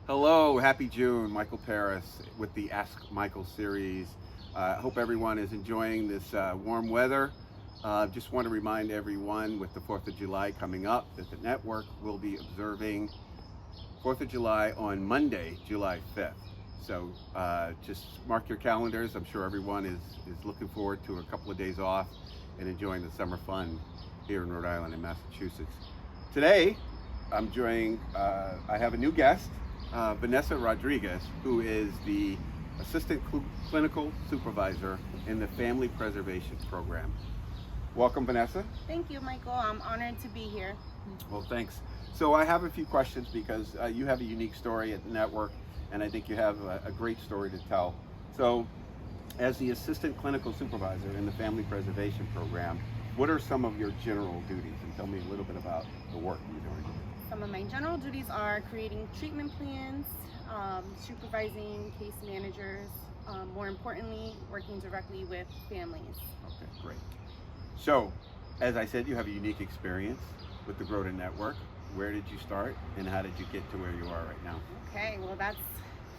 Hello, happy June. Michael Paris with the Ask Michael series. Hope everyone is enjoying this warm weather. Just want to remind everyone with the 4th of July coming up that the network will be observing 4th of July on Monday, July 5th. So just mark your calendars. I'm sure everyone is looking forward to a couple of days off and enjoying the summer fun here in Rhode Island and Massachusetts. Today, I have a new guest, Vanessa Rodriguez, who is the Assistant Clinical Supervisor in the Family Preservation Program. Welcome, Vanessa. Thank you, Michael. I'm honored to be here. Well, thanks. So I have a few questions because you have a unique story at the network, and I think you have a great story to tell. So, as the Assistant Clinical Supervisor in the Family Preservation Program, what are some of your general duties? And tell me a little bit about the work you're doing. Some of my general duties are creating treatment plans, supervising case managers, more importantly, working directly with families. Okay, great. So, as I said, you have a unique experience with the Groden Network. Where did you start, and how did you get to where you are right now? Okay, well, that's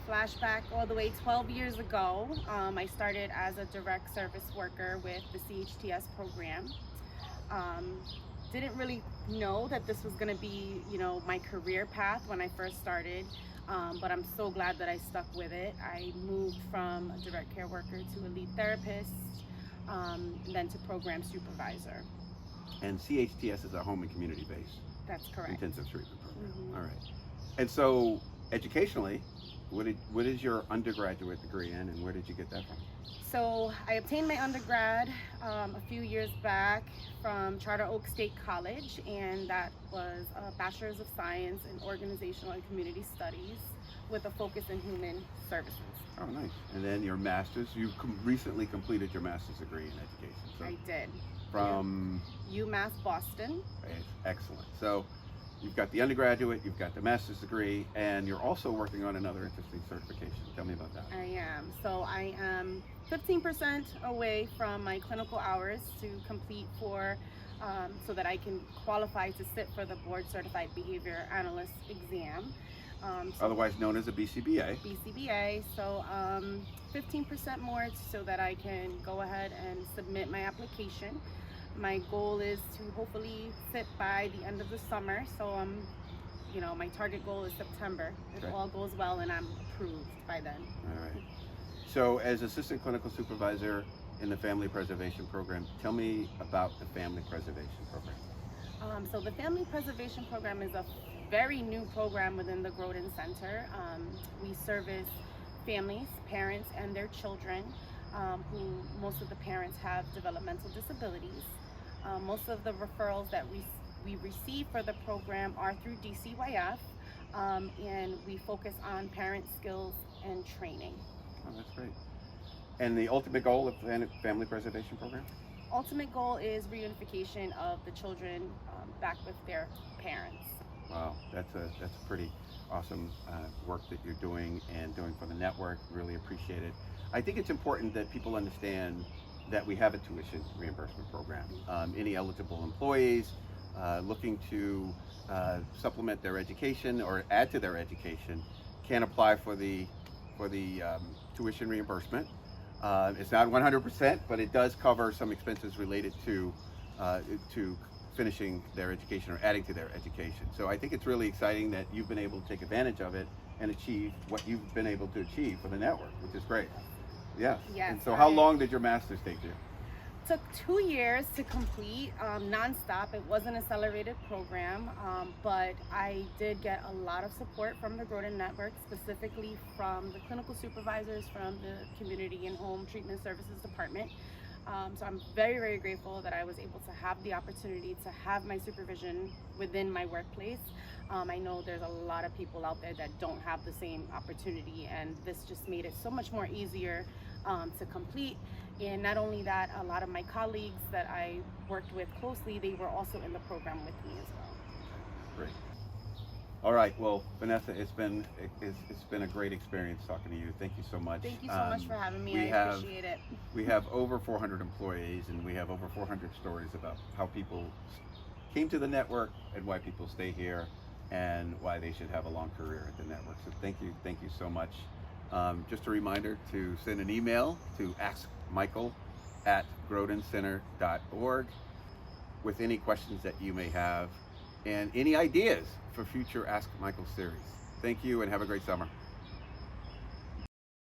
flashback all the way 12 years ago. I started as a direct service worker with the CHTS program. Didn't really know that this was going to be, my career path when I first started, but I'm so glad that I stuck with it. I moved from a direct care worker to a lead therapist, then to program supervisor. And CHTS is a home and community-based That's correct. intensive treatment program. Mhm. All right. And so, educationally, what is your undergraduate degree in, and where did you get that from? So I obtained my undergrad a few years back from Charter Oak State College, and that was a Bachelor's of Science in Organizational and Community Studies with a focus in human services. Oh, nice. And then your master's. You recently completed your master's degree in education. So I did. from UMass Boston. excellent. So you've got the undergraduate, you've got the master's degree, and you're also working on another interesting certification. Tell me about that. I am. So I am 15% away from my clinical hours to complete so that I can qualify to sit for the board certified behavior analyst exam. Otherwise known as a BCBA. BCBA. So 15% more so that I can go ahead and submit my application. My goal is to hopefully sit by the end of the summer. So my target goal is September. If Okay. all goes well and I'm approved by then. All right. So as Assistant Clinical Supervisor in the Family Preservation Program, tell me about the Family Preservation Program. So the Family Preservation Program is a very new program within the Groden Center. We service families, parents, and their children who most of the parents have developmental disabilities. Most of the referrals that we receive for the program are through DCYF, and we focus on parent skills and training. Oh, that's great. And the ultimate goal of the Family Preservation Program? Ultimate goal is reunification of the children back with their parents. Wow, that's a pretty awesome work that you're doing and doing for the network. Really appreciate it. I think it's important that people understand that we have a tuition reimbursement program. Any eligible employees looking to supplement their education or add to their education can apply for the tuition reimbursement. It's not 100%, but it does cover some expenses related to finishing their education or adding to their education. So I think it's really exciting that you've been able to take advantage of it and achieve what you've been able to achieve for the network, which is great. Yes. Yes. And so how long did your master's take you? Took 2 years to complete, nonstop. It was an accelerated program, but I did get a lot of support from the Groden Network, specifically from the clinical supervisors from the Community and Home Treatment Services Department. So I'm very, very grateful that I was able to have the opportunity to have my supervision within my workplace. I know there's a lot of people out there that don't have the same opportunity, and this just made it so much more easier to complete. And not only that, a lot of my colleagues that I worked with closely, they were also in the program with me as well. Great. All right. Well, Vanessa, it's been a great experience talking to you. Thank you so much. Thank you so much for having me. I appreciate it. We have over 400 employees, and we have over 400 stories about how people came to the network and why people stay here. and why they should have a long career at the network. So thank you so much. Just a reminder to send an email to askmichael@grodencenter.org with any questions that you may have and any ideas for future Ask Michael series. Thank you and have a great summer.